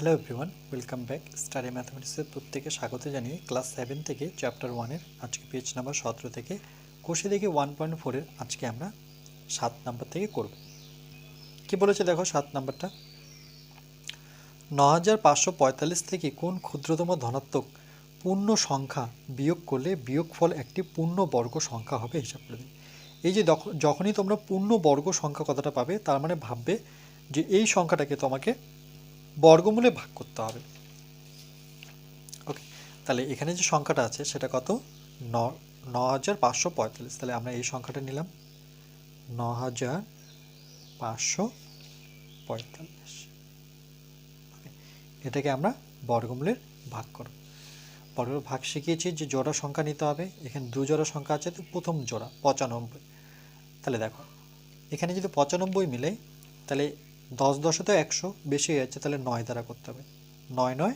Hello everyone, welcome back. Study ম্যাথমেটিক্সের প্রত্যেকে স্বাগত জানিয়ে ক্লাস 7 থেকে চ্যাপ্টার 1-এর আজকে পেজ নাম্বার 17 থেকে কোষে দেখে 1.4-এর আজকে আমরা 7 নাম্বার থেকে করব। কি বলেছে দেখো 7 নাম্বারটা, 9545 থেকে কোন ক্ষুদ্রতম ধনাত্মক পূর্ণ সংখ্যা বিয়োগ করলে বিয়োগফল একটি পূর্ণ বর্গ সংখ্যা হবে হিসাব করে দিন। এই যে যখনই তোমরা পূর্ণ বর্গ সংখ্যা কথাটা পাবে, তার মানে ভাববে যে এই সংখ্যাটাকে তোমাকে বর্গমূলে ভাগ করতে হবে। ওকে, তাহলে এখানে যে সংখ্যাটা আছে সেটা কত? 9545। তাহলে আমরা এই সংখ্যাটা নিলাম 9545। এটাকে আমরা বর্গমূলের ভাগ করব। বর্গমূলের ভাগ শিখিয়েছি যে জোড়া সংখ্যা নিতে হবে। এখানে দু জোড়া সংখ্যা আছে, তো প্রথম জোড়া 95। তাহলে দেখো এখানে যদি 95 মিলে, তাহলে 10 10 তো 100 বেশি হয়ে যাচ্ছে, তাহলে 9 দ্বারা করতে হবে। 9 9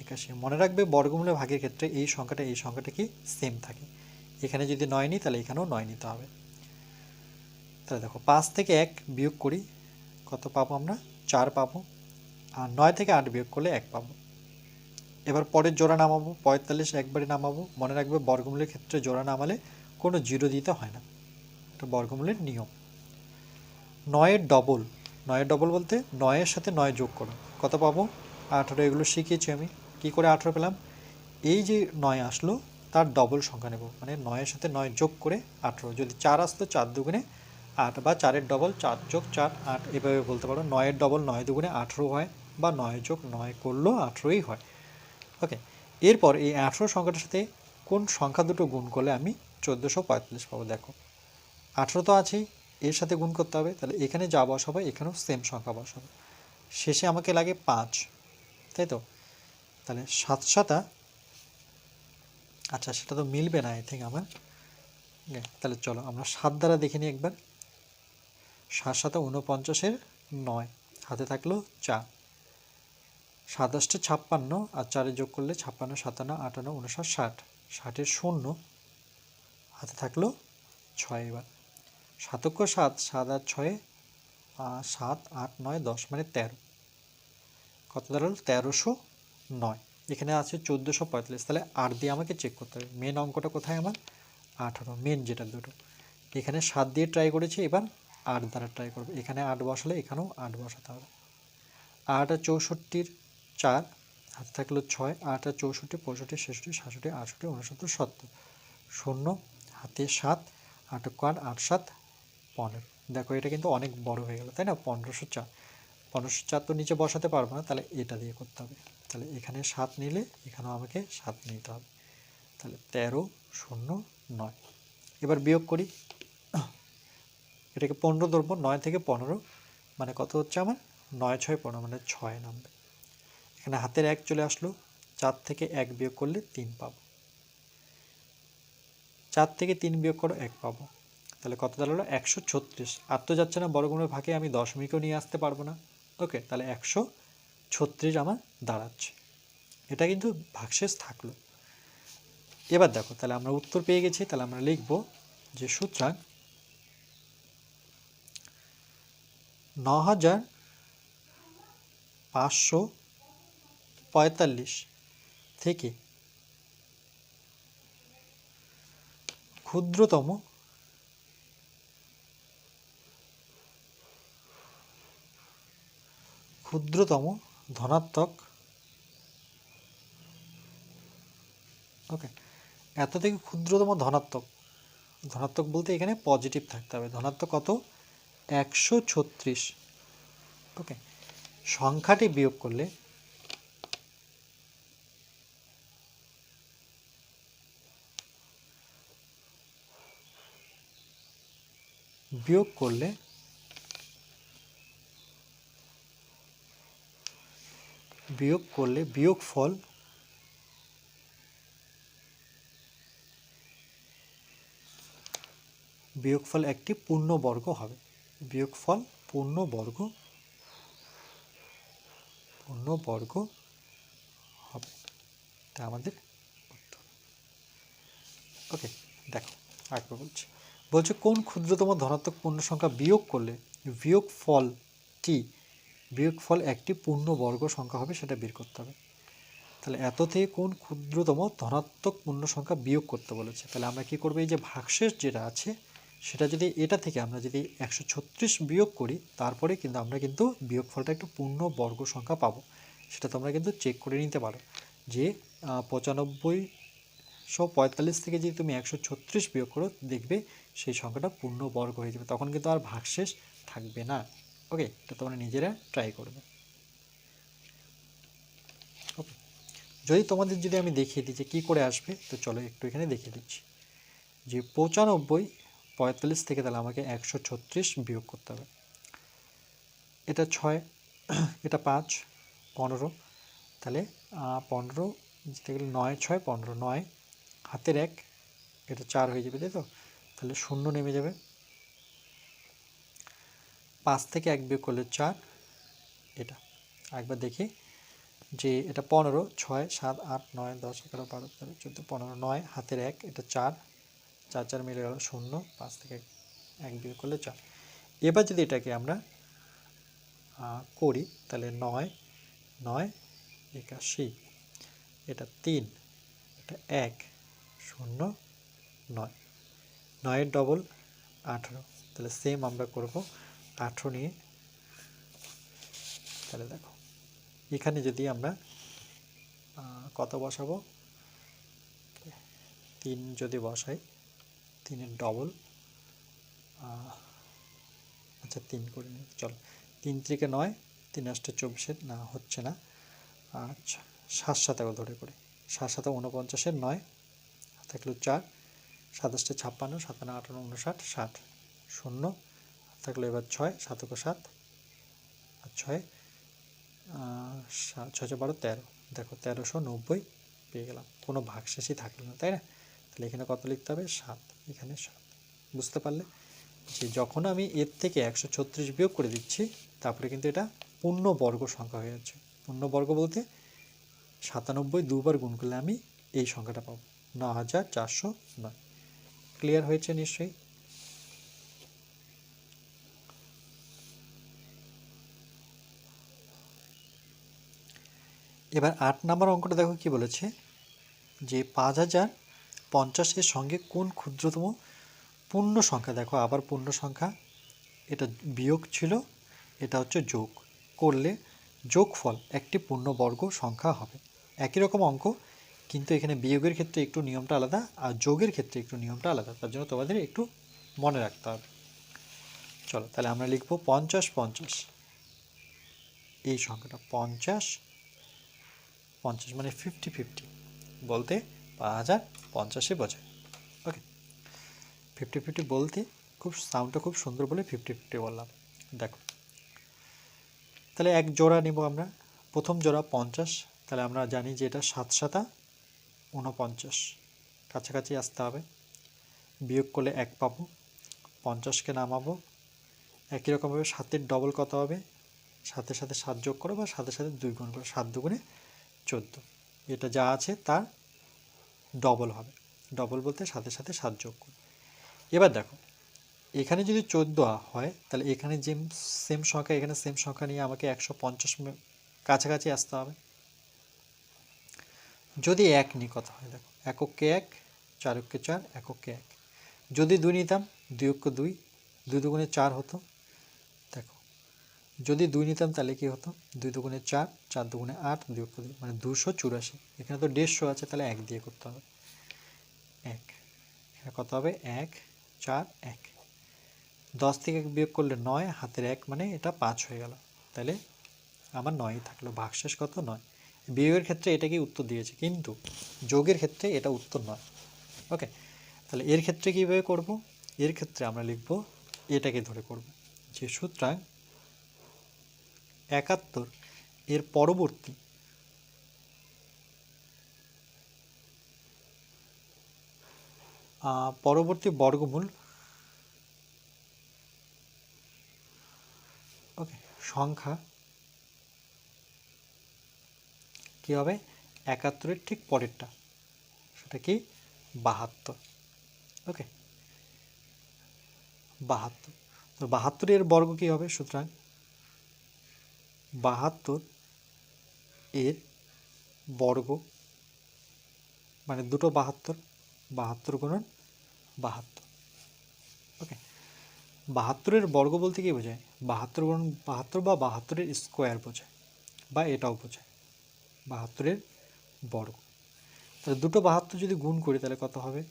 81। মনে রাখবে বর্গমূলে ভাগের ক্ষেত্রে এই সংখ্যাটা কি সেম থাকে। এখানে যদি 9 নিই তাহলে এখানেও 9 নিতে হবে। তাহলে দেখো 5 থেকে 1 বিয়োগ করি, কত পাবো আমরা? 4 পাবো। আর 9 থেকে 8 বিয়োগ করলে 1 পাবো। এবার পরের জোড়া নামাবো, 45 একবারে নামাবো। মনে রাখবে বর্গমূলের ক্ষেত্রে জোড়া নামালে কোনো জিরো দিতে হয় না, এটা বর্গমূলের নিয়ম। 9-এর ডবল, 9-এর ডবল বলতে 9-এর সাথে 9 যোগ করো, কত পাবো? 18। এগুলো শিখিয়েছি আমি। কি করে 18 পেলাম? এই যে 9 আসলো তার ডবল সংখ্যা নেব, মানে 9-এর সাথে 9 যোগ করে 18। যদি 4 আসতো 4 দুগুণে 8, বা 4-এর ডবল 4 যোগ 4 8, এভাবে বলতে পারো। 9-এর ডবল 9 দুগুণে 18 হয়, বা 9 যোগ 9 করলেও 18ই হয়। ওকে, এরপর এই 18 সংখ্যাটার সাথে কোন সংখ্যা দুটো গুণ করলে আমি 1445 পাবো? দেখো 18 তো আছেই, এর সাথে গুণ করতে হবে। তাহলে এখানে যা বসাবো এখানেও সেম সংখ্যা বসাবো। শেষে আমাকে লাগে 5, তাই তো? তাহলে 7 7, আচ্ছা সেটা তো মিলবে না আই থিঙ্ক আমার। তাহলে চলো আমরা 7 দ্বারা দেখে নিই একবার। 7 7 49-এর 9, হাতে থাকলো 4। 27 56, আর 4 যোগ করলে 56 57 58 59 60। 60-এর 0, হাতে থাকলো 6। এবার 7 7 7 আর 6, 7 8 9 10, মানে 13। কত দাঁড়ালো? 1309। এখানে আছে 1445। তাহলে 8 দিয়ে আমাকে চেক করতে হবে। মেন অঙ্কটা কোথায় আমার? 18, মেন যেটা দুটো। এখানে 7 দিয়ে ট্রাই করেছি, এবার 8 দ্বারা ট্রাই করবো। এখানে 8 বসালে এখানেও 8 বসাতে হবে। 8 আর 64-র 4, হাতে থাকলো 6। 8 আর 64 65 66 67 68 69 70। 0, হাতে 7, 8 8 8 7 15। দেখো এটা কিন্তু অনেক বড় হয়ে গেল, তাই না? 1504। 1504 তো নিচে বসাতে পারবো না, তাহলে এটা দিয়ে করতে হবে। তাহলে এখানে 7 নিলে এখানেও আমাকে 7 নিতে হবে। তাহলে 1309। এবার বিয়োগ করি, এটাকে 15 ধরবো। 9 থেকে 15 মানে কত হচ্ছে আমার? 9 6 15, মানে 6 নামবে। এখানে হাতের 1 চলে আসলো। 4 থেকে 1 বিয়োগ করলে 3 পাবো। 4 থেকে 3 বিয়োগ করো, 1 পাবো। তাহলে কত দাঁড়ালো? 136। আর তো যাচ্ছে না বর্গমূলের ভাগে, আমি দশমিকও নিয়ে আসতে পারবো না। ওকে, তাহলে 136 আমার দাঁড়াচ্ছে। এটা কিন্তু ভাগশেষ থাকলো। এবার দেখো, তাহলে আমরা উত্তর পেয়ে গেছি। তাহলে আমরা লিখব যে সুতরাং 9545 থেকে ক্ষুদ্রতম ধনাত্মক, ওকে, এত থেকে ক্ষুদ্রতম ধনাত্মক, ধনাত্মক বলতে এখানে পজিটিভ থাকতে হবে। ধনাত্মক কত? 136। ওকে, সংখ্যাটি বিয়োগ করলে বিয়োগফল একটি পূর্ণবর্গ হবে। বিয়োগফল পূর্ণবর্গ হবে, এটা আমাদের উত্তর। ওকে, দেখো আরেকবার বলছে কোন ক্ষুদ্রতম ধনাত্মক পূর্ণ সংখ্যা বিয়োগ করলে বিয়োগফলটি বিয়োগফল একটি পূর্ণবর্গ সংখ্যা হবে সেটা বের করতে হবে। তাহলে এত থেকে কোন ক্ষুদ্রতম ধনাত্মক পূর্ণ সংখ্যা বিয়োগ করতে বলেছে। তাহলে আমরা কি করব, এই যে ভাগশেষ যেটা আছে সেটা যদি এটা থেকে আমরা যদি 136 বিয়োগ করি, তারপরে কিন্তু আমরা কিন্তু বিয়োগফলটা একটু পূর্ণবর্গ সংখ্যা পাবো। সেটা তোমরা কিন্তু চেক করে নিতে পারো যে 9545 থেকে যদি তুমি 136 বিয়োগ করো, দেখবে সেই সংখ্যাটা পূর্ণবর্গ হয়ে যাবে, তখন কিন্তু আর ভাগশেষ থাকবে না। ওকে, এটা তোমরা নিজেরা ট্রাই করবে। ওকে, যদি তোমাদের যদি আমি দেখিয়ে দিই যে কী করে আসবে, তো চলো একটু এখানে দেখিয়ে দিচ্ছি যে 9545 থেকে তাহলে আমাকে 136 বিয়োগ করতে হবে। এটা 6, এটা 5, 15, তাহলে 15 যেতে গেলে 9 6 15, 9 হাতের 1, এটা 4 হয়ে যাবে, তাই তো? তাহলে 0 নেমে যাবে। 5 থেকে 1 বিয়োগ করলে 4, এটা একবার দেখি যে এটা 15, 6 7 8 9 10 11 12 13 14 15, 9 হাতের 1, এটা 4, 4 4 মিলে গেল 0, 5 থেকে 1 বিয়োগ করলে 4। এবার যদি এটাকে আমরা করি তাহলে 9 9 81, এটা 3, এটা 1 0 9, 9 ডবল 18, তাহলে সেম আমরা করব 18 নিয়ে। তাহলে দেখো এখানে যদি আমরা কত বসাবো, 3 যদি বসাই, 3-এর ডবল, আচ্ছা 3 করে নিই, চলো 3 থেকে 9, 3 8 24, না হচ্ছে না, আচ্ছা 7 7 ধরে করি, 7 7 49, 9 থাকলো 4, 27 56, 57 58 59 60, 0 থাকলো এবার 6, 7 7 আর 6 6 12 13, দেখো 1390 পেয়ে গেলাম, কোনো ভাগশেষই থাকলো না, তাই না? তাহলে এখানে কত লিখতে হবে, 7, এখানে 7। বুঝতে পারলে যে যখন আমি এর থেকে 136 বিয়োগ করে দিচ্ছি, তারপরে কিন্তু এটা পূর্ণবর্গ সংখ্যা হয়ে যাচ্ছে। পূর্ণবর্গ বলতে 97 দুবার গুণ করলে আমি এই সংখ্যাটা পাবো, 9409। ক্লিয়ার হয়েছে নিশ্চয়ই? এবার 8 নম্বর অঙ্কটা দেখো কি বলেছে যে 5050 এর সঙ্গে কোন ক্ষুদ্রতম পূর্ণ সংখ্যা, দেখো আবার পূর্ণ সংখ্যা, এটা বিয়োগ ছিল, এটা হচ্ছে যোগ করলে যোগফল একটি পূর্ণবর্গ সংখ্যা হবে। একই রকম অঙ্ক, কিন্তু এখানে বিয়োগের ক্ষেত্রে একটু নিয়মটা আলাদা আর যোগের ক্ষেত্রে একটু নিয়মটা আলাদা, তার জন্য তোমাদের একটু মনে রাখতে হবে। চলো তাহলে আমরা লিখব 50 50, এই সংখ্যাটা 50 50 মানে 50 50 বলতে 5050 বোঝায়। ওকে, 50 50 বলতে খুব সাউন্ডটা খুব সুন্দর বলে 50 50 বললাম। দেখো তাহলে এক জোড়া নিব আমরা, প্রথম জোড়া 50, তাহলে আমরা জানি যে এটা 7 7 49, কাছাকাছি আসতে হবে, বিয়োগ করলে 1 পাবো, 50কে নামাবো, একই রকমভাবে 7-এর ডবল কত হবে, সাথে সাথে 7 যোগ করো বা সাথে সাথে 2 গুণ করো, 7 দুগুণে 14, এটা যা আছে তার ডবল হবে, ডবল বলতে সাথে সাথে 7 যোগ করো। এবার দেখো এখানে যদি 14 হয়, তাহলে এখানে যে সেম সংখ্যা, এখানে সেম সংখ্যা নিয়ে আমাকে 150 কাছাকাছি আসতে হবে। যদি 1 নিই কত হয়, দেখো এককে 1, 4 কে 4, এককে 1, যদি 2 নিতাম 2 কে 2, 2 দুগুণে 4 হতো, দেখো যদি 2 নিতাম তাহলে কি হতো, 2 দুগুণে 4, 4 দুগুণে 8, 2 কে 2 মানে 284, এখানে তো 150 আছে, তাহলে 1 দিয়ে করতে হবে, 1, এখানে কত হবে 1 4 1, 10 থেকে 1 বিয়োগ করলে 9, হাতের 1 মানে এটা 5 হয়ে গেল, তাহলে আমার 9ই থাকলো, ভাগশেষ কত 9। বিয়োগের ক্ষেত্রে এটাকেই উত্তর দিয়েছে, কিন্তু যোগের ক্ষেত্রে এটা উত্তর নয়। ওকে, তাহলে এর ক্ষেত্রে কীভাবে করব, এর ক্ষেত্রে আমরা লিখব এটাকে ধরে করব যে সুতরাং 71 এর পরবর্তী বর্গমূল, ওকে, সংখ্যা কি হবে, 71-এর ঠিক পরেরটা, সেটা কি 72। ওকে, 72, তো 72 এর বর্গ কি হবে, সুতরাং 72 এর বর্গ, মানে দুটো 72, 72 গুণন 72। ওকে, 72 এর বর্গ বলতে কি বোঝায়? 72 গুণন 72 বা 72 এর স্কোয়ার বোঝায়, বা এটাও বোঝায় 72 এর বর্গ। তাহলে দুটো 72 যদি গুণ করি তাহলে কত হবে?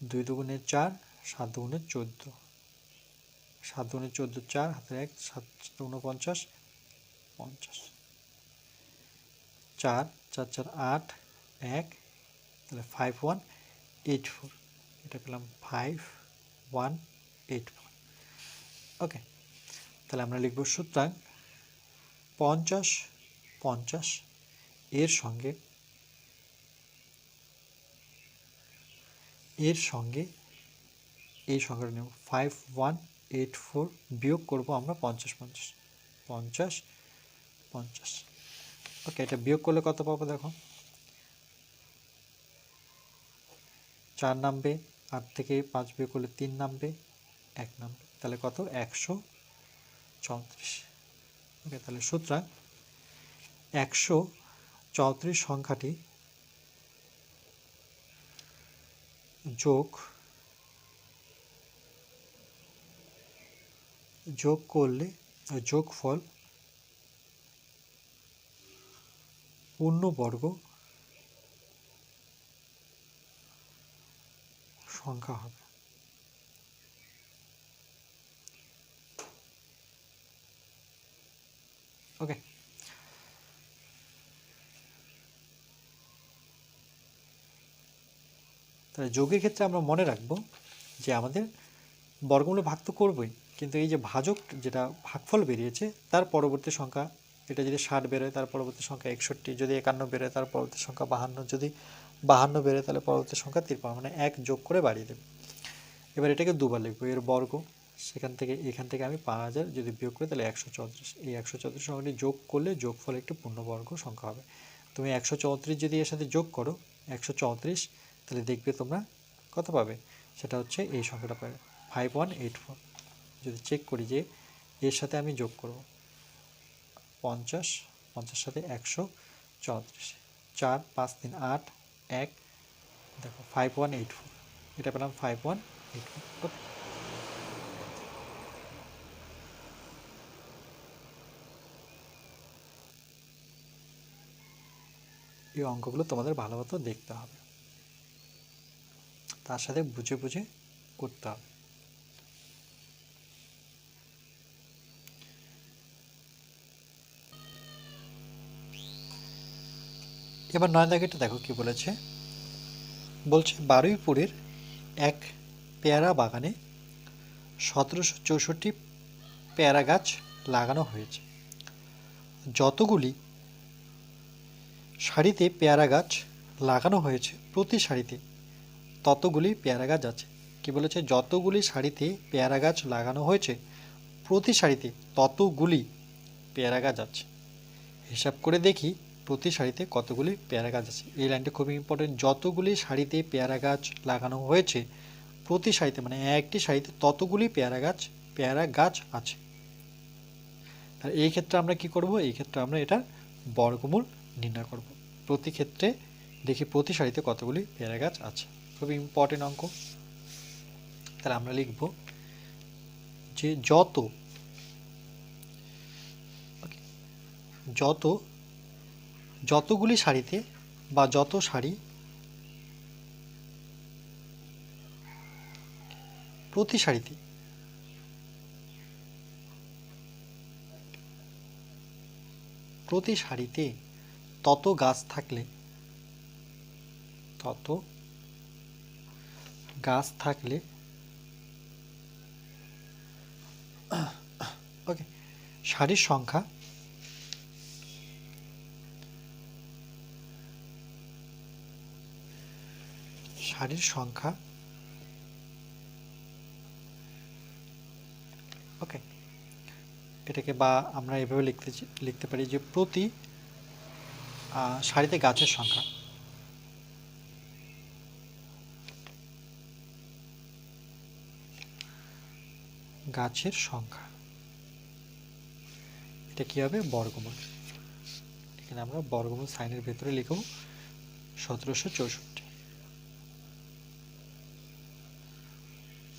2 দুগুণে 4, 7 দুগুণে 14, 7 দুগুণে 14, 4 হাতে 1, 7 49, 50, 4 4 4 8, 1, তাহলে 5184, এটা পেলাম 5184। ওকে, তাহলে আমরা লিখব সুতরাং 50 50 এর সঙ্গে এই সংখ্যাটা নেব 5184, বিয়োগ করব আমরা 50 50 50 50। ওকে, এটা বিয়োগ করলে কত পাবো দেখো? 4 নামবে, 8 থেকে 5 বিয়োগ করলে 3 নামবে, 1 নামবে, তাহলে কত? 134। ওকে, তাহলে সুতরাং 134 সংখ্যাটি যোগ করলে যোগফল পূর্ণবর্গ সংখ্যা হবে। ওকে, তাহলে যোগের ক্ষেত্রে আমরা মনে রাখবো যে আমাদের বর্গমূল ভাগ তো করবই, কিন্তু এই যে ভাজক যেটা ভাগফল বেরিয়েছে তার পরবর্তী সংখ্যা, এটা যদি 60 বেরোয় তার পরবর্তী সংখ্যা 61, যদি 51 বেরোয় তার পরবর্তী সংখ্যা 52, যদি 52 বেরোয় তাহলে পরবর্তী সংখ্যা 53, মানে 1 যোগ করে বাড়িয়ে দেবে। এবার এটাকে দুবার লিখবো, এর বর্গ, এখান থেকে আমি 5000 যদি বিয়োগ করি তাহলে 134, এই 134 সংখ্যাটি যোগ করলে যোগফল একটি পূর্ণবর্গ সংখ্যা হবে। তুমি 134 যদি এর সাথে যোগ করো 134, তাহলে দেখবে তোমরা কত পাবে? সেটা হচ্ছে এই সংখ্যাটা পাবে 5184। যদি চেক করি যে এর সাথে আমি যোগ করব 50, 50 সাথে 134, 4 5 3 8, 1, দেখো 5184, এটা পেলাম 5184। ওকে, এই অঙ্কগুলো তোমাদের ভালো মতো দেখতে হবে, তার সাথে বুঝে বুঝে করতে হবে। এবার 9 দাগেরটা দেখো কি বলেছে। বলছে বারুইপুরের এক পেয়ারা বাগানে 1764 পেয়ারা গাছ লাগানো হয়েছে। যতগুলি সারিতে পেয়ারা গাছ লাগানো হয়েছে প্রতি সারিতে ততগুলি পেয়ারা গাছ আছে। কি বলেছে? যতগুলি সারিতে পেয়ারা গাছ লাগানো হয়েছে প্রতি সারিতে ততগুলি পেয়ারা গাছ আছে। হিসাব করে দেখি প্রতি সারিতে কতগুলি পেয়ারা গাছ আছে। এই লাইনটা খুবই ইম্পর্টেন্ট। যতগুলি সারিতে পেয়ারা গাছ লাগানো হয়েছে প্রতি সারিতে, মানে একটি সারিতে ততগুলি পেয়ারা গাছ আছে। তাহলে এই ক্ষেত্রে আমরা কি করব? এই ক্ষেত্রে আমরা এটার বর্গমূল নির্ণয় করব। প্রতি ক্ষেত্রে দেখি প্রতি সারিতে কতগুলি পেয়ারা গাছ আছে। খুবই ইম্পর্টেন্ট অঙ্ক। তাহলে আমরা লিখব যে যতগুলি সারিতে বা যত সারি প্রতি সারিতে তত গাছ থাকলে ওকে, সারির সংখ্যা ওকে, এটাকে বা আমরা এভাবে লিখতে পারি যে প্রতি সারিতে গাছের সংখ্যা। এটা কি হবে বর্গমূল। এখানে আমরা বর্গমূল সাইনের ভেতরে লিখব 1764।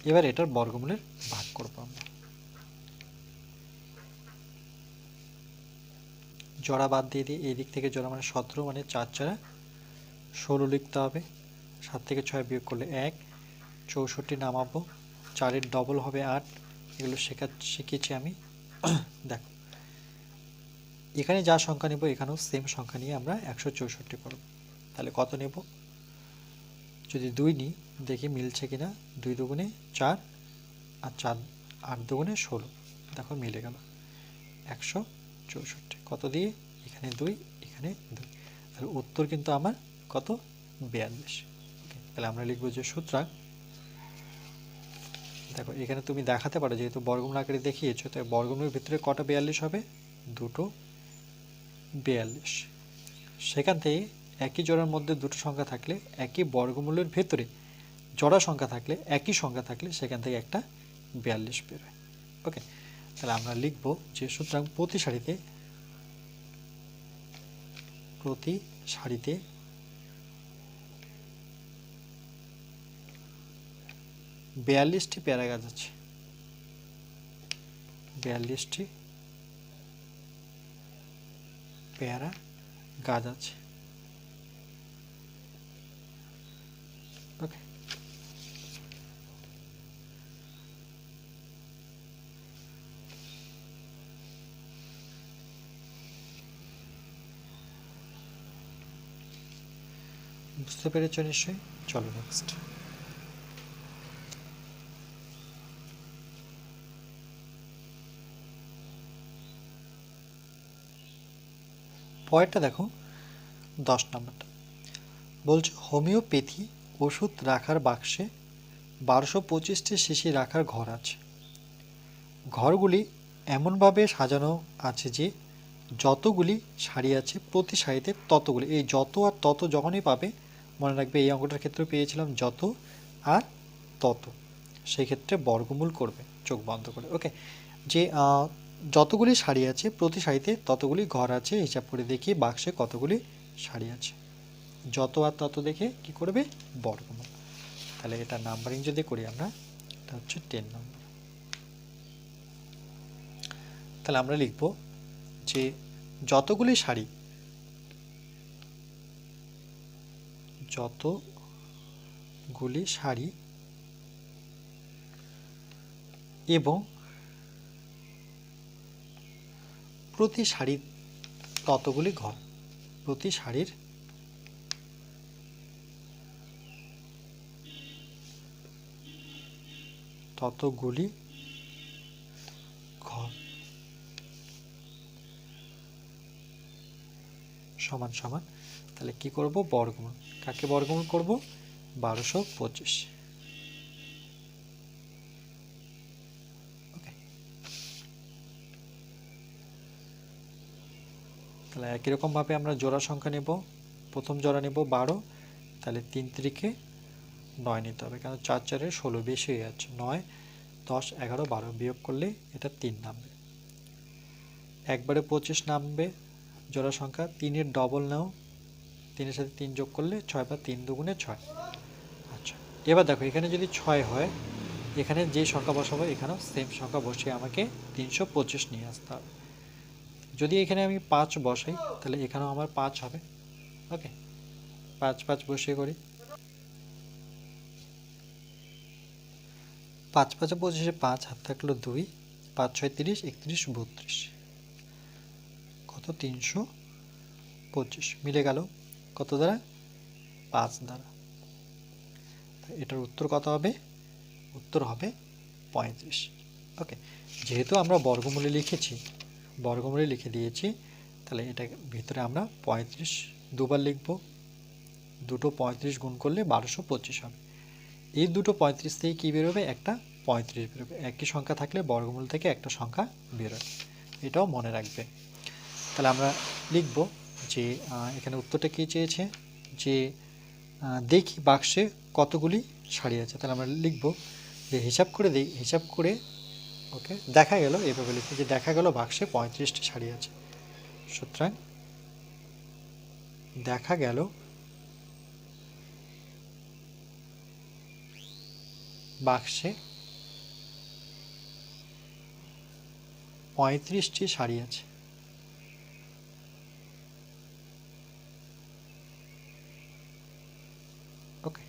এবার এটার বর্গমূলের ভাগ করব আমরা। জোড়া বাদ দিয়ে দিই, এই দিক থেকে জোড়া মানে 17 মানে 4 4 16 লিখতে হবে। 7 থেকে 6 বিয়োগ করলে 1, 64 নামাবো, 4-এর ডবল হবে 8। এগুলো শিখেছি আমি। দেখো এখানে যা সংখ্যা নেব এখানেও সেম সংখ্যা নিয়ে আমরা 164 করব। তাহলে কত নেব, যদি 2 নিই দেখি মিলছে কিনা। 2 দুগুণে 4 আর 4 8 দুগুণে 16, দেখো মিলে গেল 164। কত দিয়ে, এখানে 2 এখানে 2, তাহলে উত্তর কিন্তু আমার কত 42। ওকে, তাহলে আমরা লিখব যে সুতরাং, দেখো এখানে তুমি দেখাতে পারো যেহেতু বর্গমূল আকারে দেখিয়েছো, তাই বর্গমূলের ভিতরে কটা 42 হবে, দুটো 42। সেখান থেকে একই জোড়ার মধ্যে দুটো সংখ্যা থাকলে, একই বর্গমূলের ভেতরে জোড়া সংখ্যা থাকলে, একই সংখ্যা থাকলে সেখান থেকে একটা 42 বেরোয়। ওকে, তাহলে আমরা লিখব যে সুতরাং প্রতি সারিতে 42টি পেয়ারা গাছ আছে। 42টি পেয়ারা গাছ আছে। ওকে, বুঝতে পেরেছ নিশ্চয়ই। চলো নেক্সট। পরেরটা দেখো 10 নম্বরটা বলছে হোমিওপ্যাথি ওষুধ রাখার বাক্সে 1225টি শিশি রাখার ঘর আছে। ঘরগুলি এমনভাবে সাজানো আছে যে যতগুলি সারি আছে প্রতি সারিতে ততগুলি, এই যত আর তত যখনই পাবে মনে রাখবে এই অঙ্কটার ক্ষেত্রে পেয়েছিলাম যত আর তত, সেই ক্ষেত্রে বর্গমূল করবে চোখ বন্ধ করে। ওকে, যে যতগুলি সারি আছে প্রতি সারিতে ততগুলি ঘর আছে হিসাব করে দেখি বাক্সে কতগুলি সারি আছে। যত আর তত দেখে কি করবে বর্গমূল। তাহলে এটা নাম্বারিং যদি করি আমরা, এটা হচ্ছে 10 নম্বর। তাহলে আমরা লিখব যে যতগুলি সারি এবং প্রতি সারির ততগুলি ঘর, প্রতি সারির ততগুলি ঘর সমান সমান, তাহলে কি করব বর্গমূল। কাকে বর্গমূল করব, 1225। ওকে, তাহলে একই রকম ভাবে আমরা জোড়া সংখ্যা নেব। প্রথম জোড়া নেব 12, তাহলে 3 3-এ 9 নিতে হবে, কারণ 4 4-এ 16 বেশি হয়ে যাচ্ছে। 9 10 11 12 বিয়োগ করলে এটা 3 নামবে, একবারে 25 নামবে জোড়া সংখ্যা। 3-এর ডবল নাও, 3-এর সাথে 3 যোগ করলে 6 বা 3 দুগুণে 6। আচ্ছা, এবার দেখো এখানে যদি 6 হয়, এখানে যে সংখ্যা বসাবো এখানেও সেম সংখ্যা বসিয়ে আমাকে 325 নিয়ে আসতে হবে। যদি এখানে আমি 5 বসাই তাহলে এখানেও আমার 5 হবে। ওকে, 5 5 বসিয়ে করি, 5 5 25, 5 হাত থাকলো 2, 5 6 30, 31 32, কত 325 মিলে গেল কত দ্বারা, 5 দ্বারা। এটার উত্তর কত হবে, উত্তর হবে 35। ওকে, যেহেতু আমরা বর্গমূলে লিখেছি, বর্গমূলে লিখে দিয়েছি, তাহলে এটা ভিতরে আমরা 35 দুবার লিখব। দুটো 35 গুণ করলে 1225 হবে। এই দুটো 35 থেকে কী বেরোবে, একটা 35 বেরোবে। একই সংখ্যা থাকলে বর্গমূল থেকে একটা সংখ্যা বেরোয়, এটাও মনে রাখবে। তাহলে আমরা লিখব যে এখানে উত্তরটা কী চেয়েছে, যে দেখি বাক্সে কতগুলি সারি আছে। তাহলে আমরা লিখব যে হিসাব করে দিই, হিসাব করে ওকে, দেখা গেল এইভাবে লিখি যে দেখা গেল বাক্সে 35টি শাড়ি আছে। সুতরাং দেখা গেল বাক্সে 35টি শাড়ি আছে। ওকে,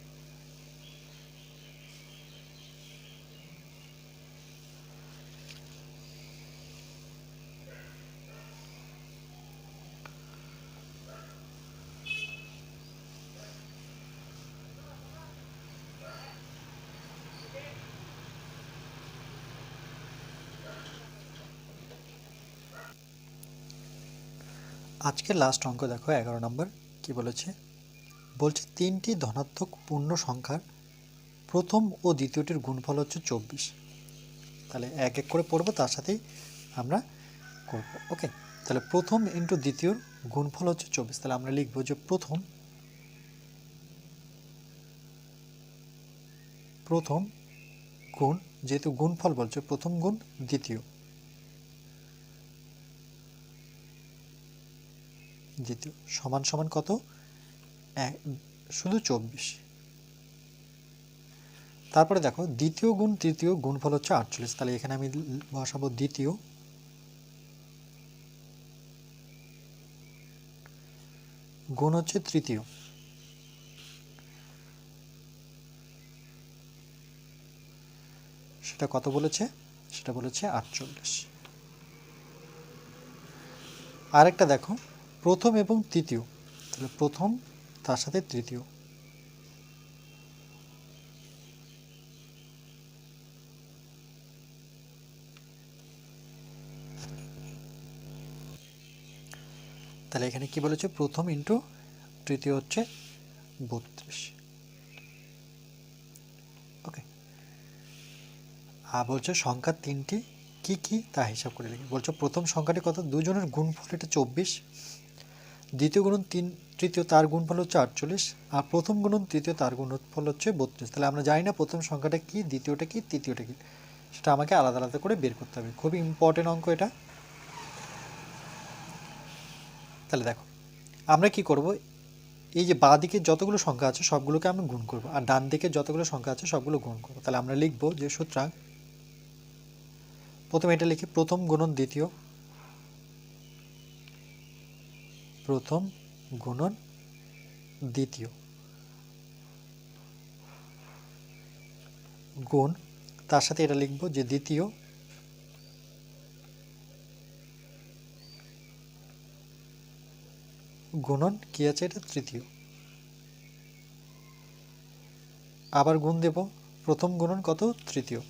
আজকের লাস্ট অঙ্ক দেখো 11 নম্বর কি বলেছে, বলছে 3টি ধনাত্মক পূর্ণ সংখ্যার প্রথম ও দ্বিতীয়টির গুণফল হচ্ছে 24। তাহলে এক এক করে পড়বো, তার সাথেই আমরা করব। ওকে, তাহলে প্রথম ইন্টু দ্বিতীয়র গুণফল হচ্ছে 24। তাহলে আমরা লিখবো যে প্রথম গুণ, যেহেতু গুণফল বলছে প্রথম গুণ দ্বিতীয়, সমান সমান কত, শুধু 24। তারপরে দেখো দ্বিতীয় গুণ তৃতীয় গুণফল হচ্ছে 48। তাহলে এখানে আমি বসাবো দ্বিতীয় গুণ হচ্ছে তৃতীয়, সেটা কত বলেছে, সেটা বলেছে 48। আরেকটা দেখো প্রথম এবং তৃতীয়, তাহলে প্রথম তার সাথে তৃতীয়, তাহলে এখানে কি বলেছে প্রথম ইন্টু তৃতীয় হচ্ছে 32। ওকে, আর বলছে সংখ্যা 3টি কি কি তা হিসাব করে লিখি। বলছে প্রথম সংখ্যাটি কত, দুজনের গুণফল এটা 24, দ্বিতীয় গুণন তৃতীয় তার গুণফল হচ্ছে 48, আর প্রথম গুণন তৃতীয় তার গুণফল হচ্ছে 32। তাহলে আমরা জানি না প্রথম সংখ্যাটা কি, দ্বিতীয়টা কি, তৃতীয়টা কি, সেটা আমাকে আলাদা আলাদা করে বের করতে হবে। খুবই ইম্পর্টেন্ট অঙ্ক এটা। তাহলে দেখো আমরা কি করব, এই যে বাঁ দিকে যতগুলো সংখ্যা আছে সবগুলোকে আমি গুণ করব, আর ডান দিকে যতগুলো সংখ্যা আছে সবগুলো গুণ করব। তাহলে আমরা লিখব যে সুতরাং প্রথমে এটা লিখি প্রথম গুণন দ্বিতীয়, প্রথম গুণন দ্বিতীয় গুণ, তার সাথে এটা লিখব যে দ্বিতীয় গুণন কি আছে, এটা তৃতীয়, আবার গুণ দেব প্রথম গুণন কত, তৃতীয়,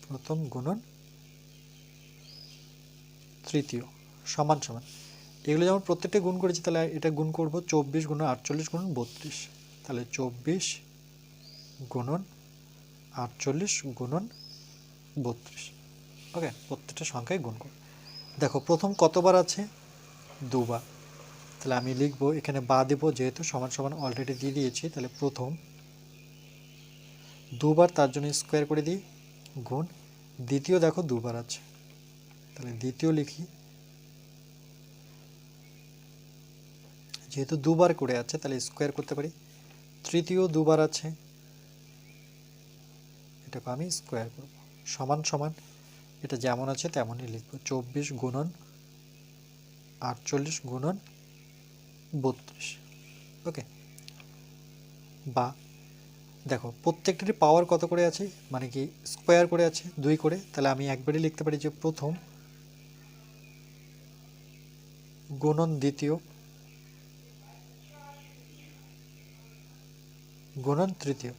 প্রথম গুণন তৃতীয় সমান সমান, এগুলো যেমন প্রত্যেকটা গুণ করেছি, তাহলে এটা গুণ করব 24 গুণন 48 গুণন 32। তাহলে 24 গুণন 48 গুণন 32। ওকে, প্রত্যেকটা সংখ্যায় গুণ করব। দেখো প্রথম কতবার আছে, দুবার। তাহলে আমি লিখব এখানে বা দেব, যেহেতু সমান সমান অলরেডি দিয়ে দিয়েছি, তাহলে প্রথম দুবার, তার জন্য স্কোয়ার করে দিই, গুণ দ্বিতীয় দেখো দুবার আছে, তাহলে দ্বিতীয় লিখি, যেহেতু দুবার করে আছে তাহলে স্কোয়ার করতে পারি, তৃতীয় দুবার আছে, এটাকে আমি স্কোয়ার করব, সমান সমান এটা যেমন আছে তেমনই লিখব, 24 গুণন 48 গুণন 32। ওকে, বা দেখো প্রত্যেকটারই পাওয়ার কত করে আছে, মানে কি স্কোয়ার করে আছে 2 করে, তাহলে আমি একবারই লিখতে পারি যে প্রথম গুণন দ্বিতীয় গুণন তৃতীয়।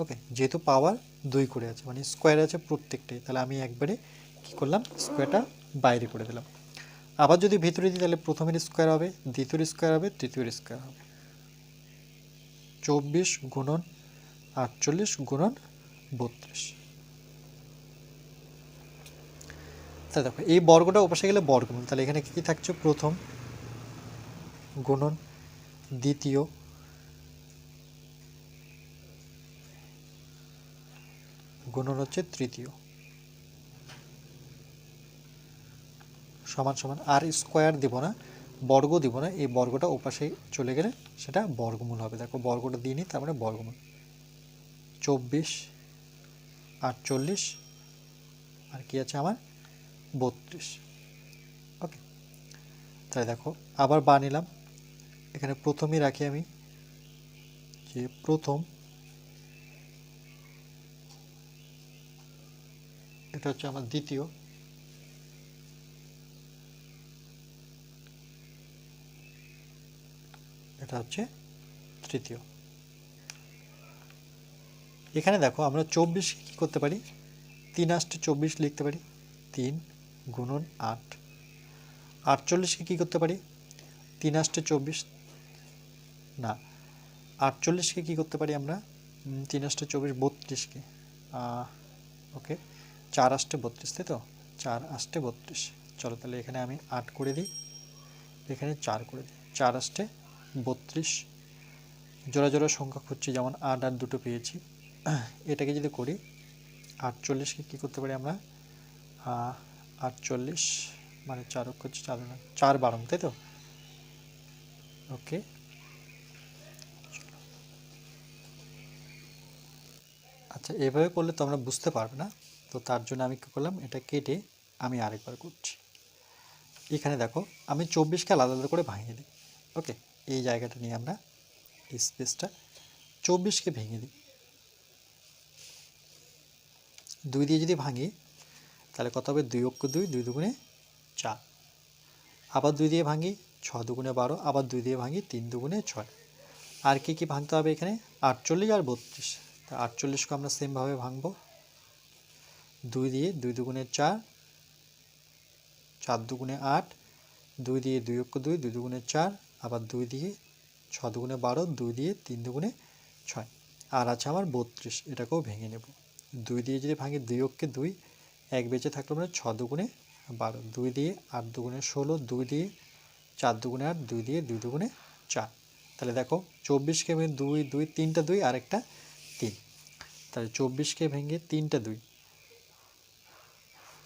ওকে, যেহেতু পাওয়ার 2 করে আছে মানে স্কোয়ার আছে প্রত্যেকটাই, তাহলে আমি একবারে কি করলাম, স্কোয়ারটা বাইরে করে দিলাম। আবার যদি ভিতরে দিই তাহলে প্রথমের স্কোয়ার হবে, দ্বিতীয় স্কোয়ার হবে, তৃতীয় স্কোয়ার হবে, 24 গুণন 48 গুণন 32। তাহলে দেখো এই বর্গটা ওপাশে গেলে বর্গমূল, তাহলে এখানে কি থাকছে, প্রথম গুণন দ্বিতীয় গুণন হচ্ছে তৃতীয় সমান সমান, আর স্কোয়ার দিব না, বর্গ দিব না, এই বর্গটা ওপাশে চলে গেলে সেটা বর্গমূল হবে। দেখো বর্গটা দিয়ে নিই, তার মানে বর্গমূল 24, 48 আর কি আছে আমার 32। ওকে, তাহলে দেখো আবার বানিলাম, এখানে প্রথমেই রাখি আমি যে প্রথম, এটা হচ্ছে আমার দ্বিতীয়, এটা হচ্ছে তৃতীয়। এখানে দেখো আমরা 24 কি করতে পারি, 3 8 24 লিখতে পারি, 3 গুণন 8। 48কে কী করতে পারি, 3 8 24 না, 48কে কী করতে পারি আমরা, 3 8 24 32কে, ওকে 4 8 32, তাই তো, 4 8 32। চলো তাহলে এখানে আমি 8 করে দিই, এখানে 4 করে দিই, 4 8 32। জোড়া জোড়া সংখ্যা খুঁজছি, যেমন 8 আর 2 পেয়েছি। এটাকে যদি করি 48কে কী করতে পারি আমরা, 48 মানে 4 হচ্ছে 4 না 4 12, তাই তো, ওকে। আচ্ছা এভাবে করলে তো আমরা বুঝতে পারবে না, তো তার জন্য আমি কী করলাম, এটা কেটে আমি আরেকবার করছি। এখানে দেখো আমি 24কে আলাদা আলাদা করে ভাঙিয়ে দিই। ওকে, এই জায়গাটা নিয়ে আমরা স্পেসটা 24কে ভেঙে দিই, 2 দিয়ে যদি ভাঙি তাহলে কত হবে, 2 অক্ষ 2, 2 দুগুণে 4, আবার 2 দিয়ে ভাঙি 6 দুগুণে 12, আবার 2 দিয়ে ভাঙি 3 দুগুণে 6। আর কি কি ভাঙতে হবে এখানে, 48 আর 32। তা 48কে আমরা সেমভাবে ভাঙবো, 2 দিয়ে 2 দুগুণে 4, 4 দুগুণে 8, 2 দিয়ে 2 অক্ষ 2, 2 দুগুণে 4, আবার 2 দিয়ে 6 দুগুণে 12, 2 দিয়ে 3 দুগুণে 6। আর আছে আমার 32, এটাকেও ভেঙে নেব, 2 দিয়ে যদি ভাঙি 2 অক্ষে 2, 1 বেঁচে থাকলো মানে 6 দুগুণে 12, 2 দিয়ে 8 দুগুণে 16, 2 দিয়ে 4 দুগুণে 8, 2 দিয়ে 2 দুগুণে 4। তাহলে দেখো 24কে ভেঙে 2 2 3টা 2 আর একটা 3, তাহলে 24কে ভেঙে 3টা 2।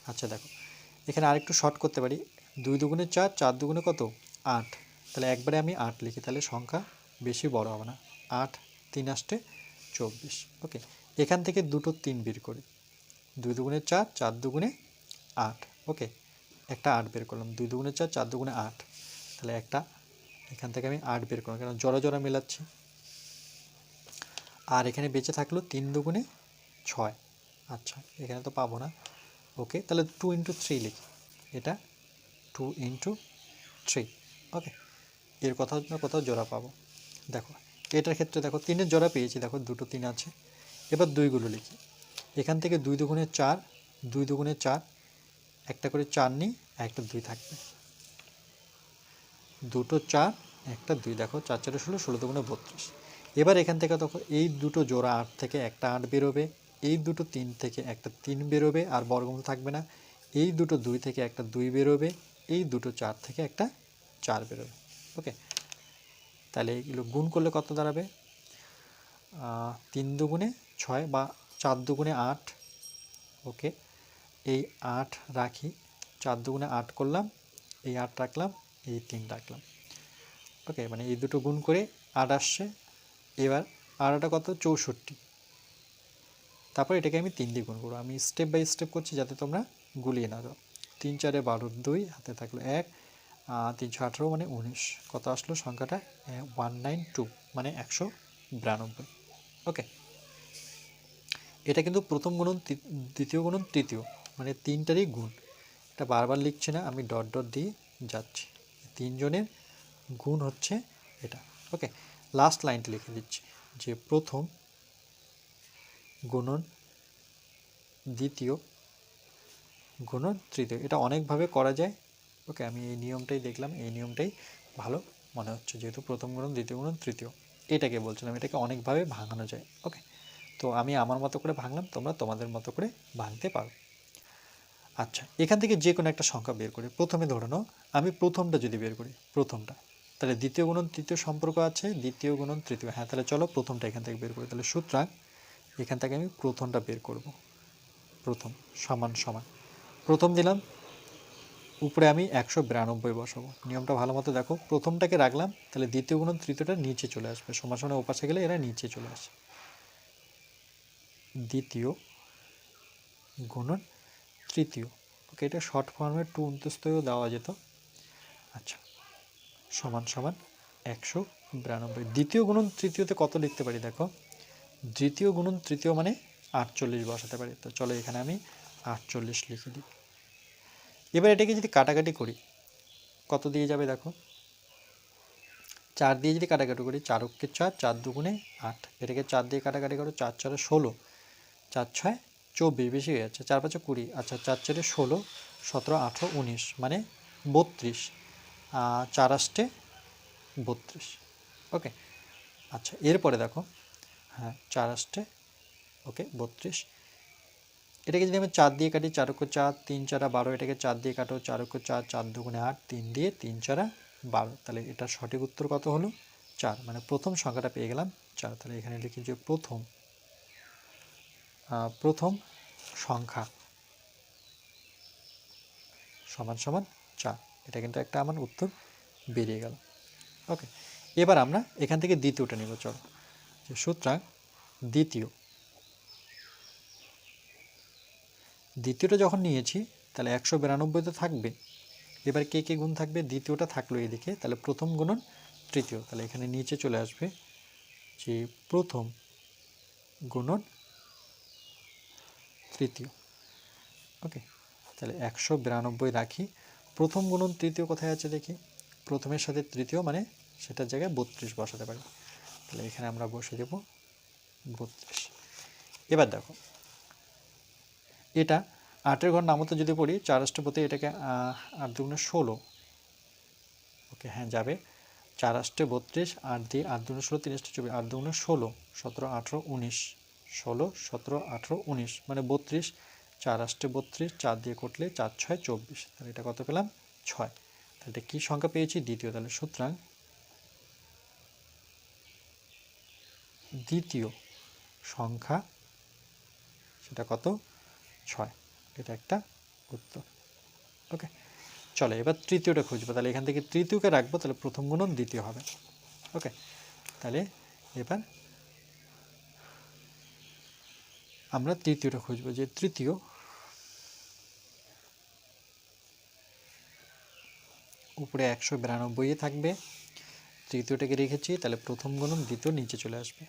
আচ্ছা দেখো এখানে আরেকটু শর্ট করতে পারি, 2 দুগুণে 4, 4 দুগুণে কত 8, তাহলে একবারে আমি 8 লিখি, তাহলে সংখ্যা বেশি বড় হবে না, 8 3 8 24। ওকে, এখান থেকে দুটো 3 বের করি, 2 দুগুণে 4, 4 দুগুণে 8। ওকে, একটা 8 বের করলাম, 2 দুগুণে 4, 4 দুগুণে 8, তাহলে একটা এখান থেকে আমি 8 বের করলাম, কারণ জোড়া জোড়া মেলাচ্ছি। আর এখানে বেঁচে থাকলো 3 দুগুণে 6। আচ্ছা এখানে তো পাবো না, ওকে তাহলে 2 × 3 লিখি, এটা 2 × 3। ওকে, এর কোথাও না কোথাও জোড়া পাবো। দেখো এটার ক্ষেত্রে দেখো 3-এর জোড়া পেয়েছি, দেখো দুটো 3 আছে। এবার 2গুলো লিখি, এখান থেকে 2 দুগুণে 4, 2 দুগুণে 4, একটা করে 4 নিই, একটা 2 থাকবে, দুটো 4 একটা 2, দেখো 4 4 16, 16 দুগুণে 32। এবার এখান থেকে দেখো এই দুটো জোড়া 8 থেকে একটা 8 বেরোবে, এই দুটো 3 থেকে একটা 3 বেরোবে, আর বর্গমূল থাকবে না। এই দুটো 2 থেকে একটা 2 বেরোবে, এই দুটো 4 থেকে একটা 4 বেরোবে। ওকে, তাহলে এগুলো গুণ করলে কত দাঁড়াবে, 3 দুগুণে 6 বা 4 দুগুণে 8। ওকে, এই 8 রাখি, 4 দুগুণে 8 করলাম, এই 8 রাখলাম, এই 3 রাখলাম। ওকে, মানে এই দুটো গুণ করে 8 আসছে। এবার 8টা কত 64, তারপর এটাকে আমি 3 দিয়ে গুণ করবো। আমি স্টেপ বাই স্টেপ করছি যাতে তোমরা গুলিয়ে না যাও। 3 4 12 2, হাতে থাকলো 1, 3 6 18 মানে 19, কত আসলো সংখ্যাটা 192 মানে 192। ওকে, এটা কিন্তু প্রথম গুণন, দ্বিতীয় গুণন, তৃতীয়, মানে 3টারই গুণ। এটা বারবার লিখছি না, আমি ডট ডট দিয়ে যাচ্ছি, 3 জনের গুণ হচ্ছে এটা। ওকে, লাস্ট লাইনটা লিখে দিচ্ছি যে প্রথম গুণন দ্বিতীয় গুণন তৃতীয়। এটা অনেকভাবে করা যায়। ওকে, আমি এই নিয়মটাই দেখলাম, এই নিয়মটাই ভালো মনে হচ্ছে, যেহেতু প্রথম গুণন দ্বিতীয় গুণন তৃতীয়, এটাকে বলছিলাম, এটাকে অনেকভাবে ভাঙানো যায়। ওকে, তো আমি আমার মতো করে ভাঙলাম, তোমরা তোমাদের মতো করে ভাঙতে পারো। আচ্ছা, এখান থেকে যে কোনো একটা সংখ্যা বের করি। প্রথমে ধরে নাও আমি প্রথমটা যদি বের করি, প্রথমটা, তাহলে দ্বিতীয় গুণন তৃতীয় সম্পর্ক আছে, দ্বিতীয় গুণন তৃতীয়। হ্যাঁ, তাহলে চলো প্রথমটা এখান থেকে বের করি। তাহলে সুতরাং এখান থেকে আমি প্রথমটা বের করব। প্রথম সমান সমান প্রথম দিলাম, উপরে আমি 192 বসাবো। নিয়মটা ভালো মতো দেখো, প্রথমটাকে রাখলাম, তাহলে দ্বিতীয় গুণন তৃতীয়টা নিচে চলে আসবে, সমান সমান ওপাশে গেলে এরা নিচে চলে আসে। দ্বিতীয় গুণন তৃতীয়, ওকে, এটা শর্ট ফর্মে 2 দেওয়া যেত। আচ্ছা, সমান সমান 192। দ্বিতীয় গুণন তৃতীয়তে কত লিখতে পারি দেখো, দ্বিতীয় গুণন তৃতীয় মানে 48 বসাতে পারি। তো চলো এখানে আমি 48 লিখে দিই। এবার এটাকে যদি কাটাকাটি করি কত দিয়ে যাবে দেখো, 4 দিয়ে যদি কাটাকাটি করি, 4 × 4, 4 × 2 = 8, এটাকে 4 দিয়ে কাটাকাটি করো, 4 × 4 = 16, 4 × 6 = 24, বেশি হয়ে যাচ্ছে, 4 × 5 = 20, আচ্ছা 4 × 4 = 16, 17, 18, 19 মানে 32, 4 × 8 = 32, ওকে। আচ্ছা এরপরে দেখো, হ্যাঁ 4 × 8 ওকে 32, এটাকে যদি আমি 4 দিয়ে কাটি, 4 × 4, 3 × 4 = 12, এটাকে 4 দিয়ে কাটো, 4 × 4, 4 × 2 = 8, 3 দিয়ে 3 × 4 = 12, তাহলে এটার সঠিক উত্তর কত হলো 4, মানে প্রথম সংখ্যাটা পেয়ে গেলাম 4। তাহলে এখানে লিখি যে প্রথম সংখ্যা সমান সমান 4, এটা কিন্তু একটা আমার উত্তর বেরিয়ে গেল, ওকে। এবার আমরা এখান থেকে দ্বিতীয়টা নেব, চলো। যে সুতরাং দ্বিতীয়টা যখন নিয়েছি তাহলে 192 তো থাকবে, এবার কে কে গুণ থাকবে, দ্বিতীয়টা থাকলো এদিকে, তাহলে প্রথম গুণন তৃতীয়, তাহলে এখানে নিচে চলে আসবে যে প্রথম গুণন তৃতীয়, ওকে। তাহলে 192 রাখি, প্রথম গুণন তৃতীয় কোথায় আছে দেখি, প্রথমের সাথে তৃতীয় মানে সেটার জায়গায় 32 বসাতে পারি, তাহলে এখানে আমরা বসে দেব 32। এবার দেখো এটা 8-এর ঘর নামতে যদি পড়ি, 4 অষ্টপতি, এটাকে 8 × 2 = 16, ওকে হ্যাঁ যাবে, 4 × 8 = 32, 8 দিয়ে 8 × 2 = 16, 3 × 8 = 24, 8 × 2 = 16, 17, 18, 19, 16, 17, 18, 19 মানে 32, 4 × 8 = 32, 4 দিয়ে কাটলে 4 × 6 = 24, তাহলে এটা কত পেলাম 6। তাহলে এটা কী সংখ্যা পেয়েছি, দ্বিতীয়, তাহলে সুতরাং দ্বিতীয় সংখ্যা সেটা কত 6, এটা একটা উত্তর, ওকে। চলো এবার তৃতীয়টা খুঁজবো, তাহলে এখান থেকে তৃতীয়কে রাখবো, তাহলে প্রথম গুণন দ্বিতীয় হবে, ওকে। তাহলে এবার আমরা তৃতীয়টা খুঁজবো, যে তৃতীয় উপরে 192 থাকবে, তৃতীয়টাকে রেখেছি, তাহলে প্রথম গুণন দ্বিতীয় নিচে চলে আসবে,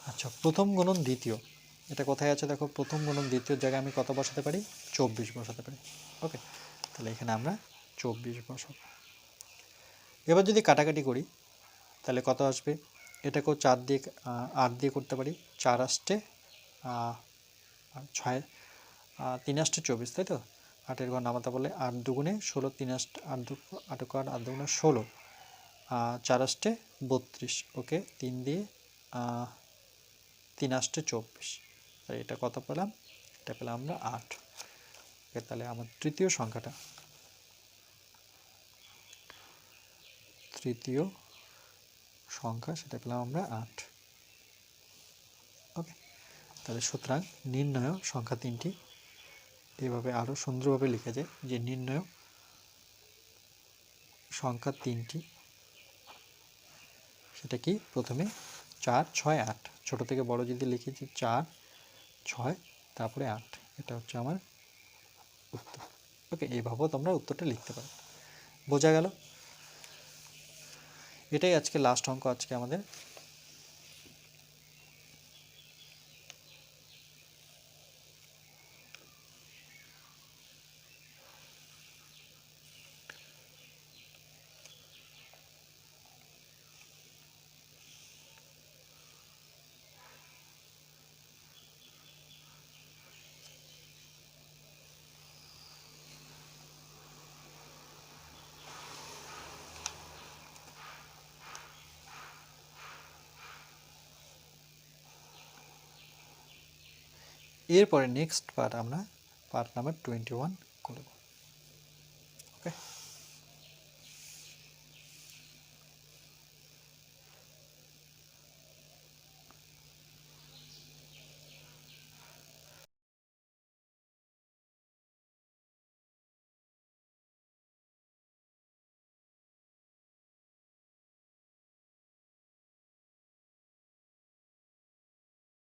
আচ্ছা প্রথম গুণন দ্বিতীয় এটা কোথায় আছে দেখো, প্রথম গুণন দ্বিতীয় জায়গায় আমি কত বসাতে পারি, 24 বসাতে পারি, ওকে। তাহলে এখানে আমরা 24 বসাবো। এবার যদি কাটাকাটি করি তাহলে কত আসবে, এটাকেও 4 দিয়ে 8 দিয়ে করতে পারি, 4 × 8 = 6, 3 × 8 = 24, তাই তো, 8-এর ঘর নামাতে বললে 8 × 2 = 16, 3 × 8 = 8 × 8 = 16, 4 × 8 = 32, ওকে, 3 দিয়ে 3 × 8 = 24, তাই এটা কত পেলাম, এটা পেলাম আমরা 8, ওকে। তাহলে আমার তৃতীয় সংখ্যাটা, তৃতীয় সংখ্যা সেটা পেলাম আমরা 8, ওকে। তাহলে সুতরাং নির্ণয় সংখ্যা 3টি, এভাবে আরও সুন্দরভাবে লিখা যায় যে নির্ণয় সংখ্যা 3টি, সেটা কি, প্রথমে 4, 6, 8, ছোট থেকে বড় যদি লিখেছি 4, 6 তারপরে 8, এটা হচ্ছে আমার উত্তর, ওকে। এইভাবেও তোমরা উত্তরটা লিখতে পারো, বোঝা গেল। এটাই আজকে লাস্ট অঙ্ক আজকে আমাদের। এরপরে নেক্সট পার্ট আমরা পার্ট নাম্বার 21 করব, ওকে।